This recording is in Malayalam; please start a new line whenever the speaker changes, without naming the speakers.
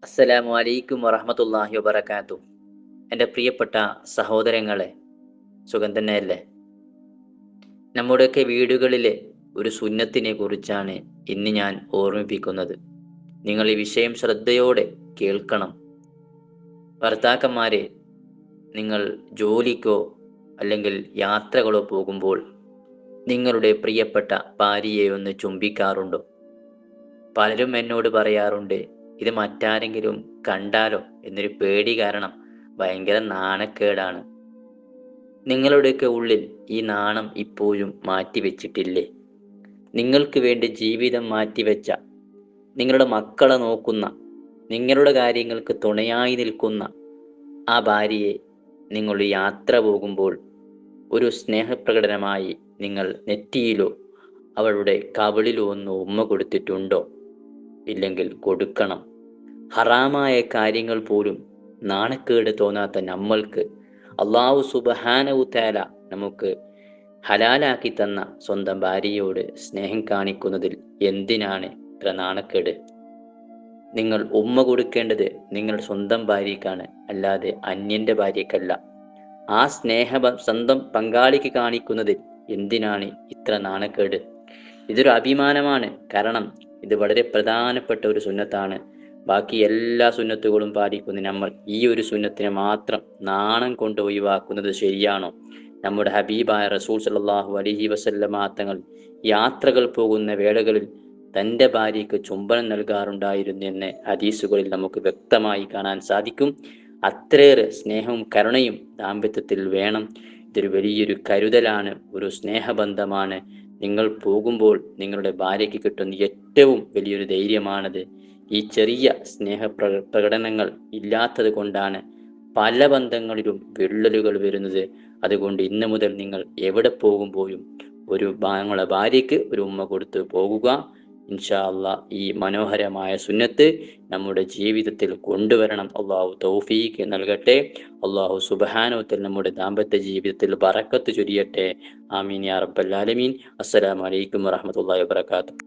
അസ്സലാമു അലൈക്കും വറഹ്മത്തുള്ളാഹി വബറകാതുഹു. എൻ്റെ പ്രിയപ്പെട്ട സഹോദരങ്ങളെ, സുഖം തന്നെയല്ലേ? നമ്മുടെയൊക്കെ വീടുകളിലെ ഒരു സുന്നത്തിനെ കുറിച്ചാണ് ഇന്ന് ഞാൻ ഓർമ്മിപ്പിക്കുന്നത്. നിങ്ങൾ ഈ വിഷയം ശ്രദ്ധയോടെ കേൾക്കണം. ഭർത്താക്കന്മാരെ, നിങ്ങൾ ജോലിക്കോ അല്ലെങ്കിൽ യാത്രകളോ പോകുമ്പോൾ നിങ്ങളുടെ പ്രിയപ്പെട്ട ഭാര്യയെ ഒന്ന് ചുംബിക്കാറുണ്ടോ? പലരും എന്നോട് പറയാറുണ്ട്, ഇത് മറ്റാരെങ്കിലും കണ്ടാലോ എന്നൊരു പേടി കാരണം ഭയങ്കര നാണക്കേടാണ്. നിങ്ങളുടെയൊക്കെ ഉള്ളിൽ ഈ നാണം ഇപ്പോഴും മാറ്റിവെച്ചിട്ടില്ലേ? നിങ്ങൾക്ക് വേണ്ടി ജീവിതം മാറ്റിവെച്ച, നിങ്ങളുടെ മക്കളെ നോക്കുന്ന, നിങ്ങളുടെ കാര്യങ്ങൾക്ക് തുണയായി നിൽക്കുന്ന ആ ഭാര്യയെ നിങ്ങൾ യാത്ര പോകുമ്പോൾ ഒരു സ്നേഹപ്രകടനമായി നിങ്ങൾ നെറ്റിയിലോ അവളുടെ കവിളിലോ ഒന്ന് ഉമ്മ കൊടുത്തിട്ടുണ്ടോ? ഇല്ലെങ്കിൽ കൊടുക്കണം. ഹറാമായ കാര്യങ്ങൾ പോലും നാണക്കേട് തോന്നാത്ത നമ്മൾക്ക് അള്ളാഹു സുബ്ഹാനഹു തആല നമുക്ക് ഹലാലാക്കി തന്ന സ്വന്തം ഭാര്യയോട് സ്നേഹം കാണിക്കുന്നതിൽ എന്തിനാണ് ഇത്ര നാണക്കേട്? നിങ്ങൾ ഉമ്മ കൊടുക്കേണ്ടത് നിങ്ങളുടെ സ്വന്തം ഭാര്യയ്ക്കാണ്, അല്ലാതെ അന്യന്റെ ഭാര്യയ്ക്കല്ല. ആ സ്വന്തം പങ്കാളിക്ക് കാണിക്കുന്നതിൽ എന്തിനാണ് ഇത്ര നാണക്കേട്? ഇതൊരു അഭിമാനമാണ്. കാരണം ഇത് വളരെ പ്രധാനപ്പെട്ട ഒരു സുന്നത്താണ്. ബാക്കി എല്ലാ സുന്നത്തുകളും പാലിക്കുന്ന നമ്മൾ ഈ ഒരു സുന്നത്തിനെ മാത്രം നാണം കൊണ്ട് ഒഴിവാക്കുന്നത് ശരിയാണോ? നമ്മുടെ ഹബീബായ റസൂൽ സല്ലല്ലാഹു അലൈഹി വസല്ലമ തങ്ങൾ യാത്രകൾ പോകുന്ന വേളകളിൽ തൻ്റെ ഭാര്യയ്ക്ക് ചുംബനം നൽകാറുണ്ടായിരുന്നു എന്ന് ഹദീസുകളിൽ നമുക്ക് വ്യക്തമായി കാണാൻ സാധിക്കും. അത്രയേറെ സ്നേഹവും കരുണയും ദാമ്പത്യത്തിൽ വേണം. ഇതൊരു വലിയൊരു കരുതലാണ്, ഒരു സ്നേഹബന്ധമാണ്. നിങ്ങൾ പോകുമ്പോൾ നിങ്ങളുടെ ഭാര്യയ്ക്ക് കിട്ടുന്ന ഏറ്റവും വലിയൊരു ധൈര്യമാണത്. ഈ ചെറിയ പ്രകടനങ്ങൾ ഇല്ലാത്തത് കൊണ്ടാണ് പല ബന്ധങ്ങളിലും വിള്ളലുകൾ വരുന്നത്. അതുകൊണ്ട് ഇന്ന് മുതൽ നിങ്ങൾ എവിടെ പോകുമ്പോഴും നിങ്ങളുടെ ഭാര്യയ്ക്ക് ഒരു ഉമ്മ കൊടുത്ത് പോകുക. ഇൻഷാ അല്ലാഹ് ഈ മനോഹരമായ സുന്നത്ത് നമ്മുടെ ജീവിതത്തിൽ കൊണ്ടുവരണം. അള്ളാഹു തൗഫീഖ് നൽകട്ടെ. അള്ളാഹു സുബ്ഹാനഹു വ തആല നമ്മുടെ ദാമ്പത്യ ജീവിതത്തിൽ ബറക്കത്ത് ചൊരിയട്ടെ. ആമീൻ യാ റബ്ബൽ ആലമീൻ. അസ്സലാമു അലൈക്കും വറഹ്മത്തുള്ളാഹി വബറകാതുഹു.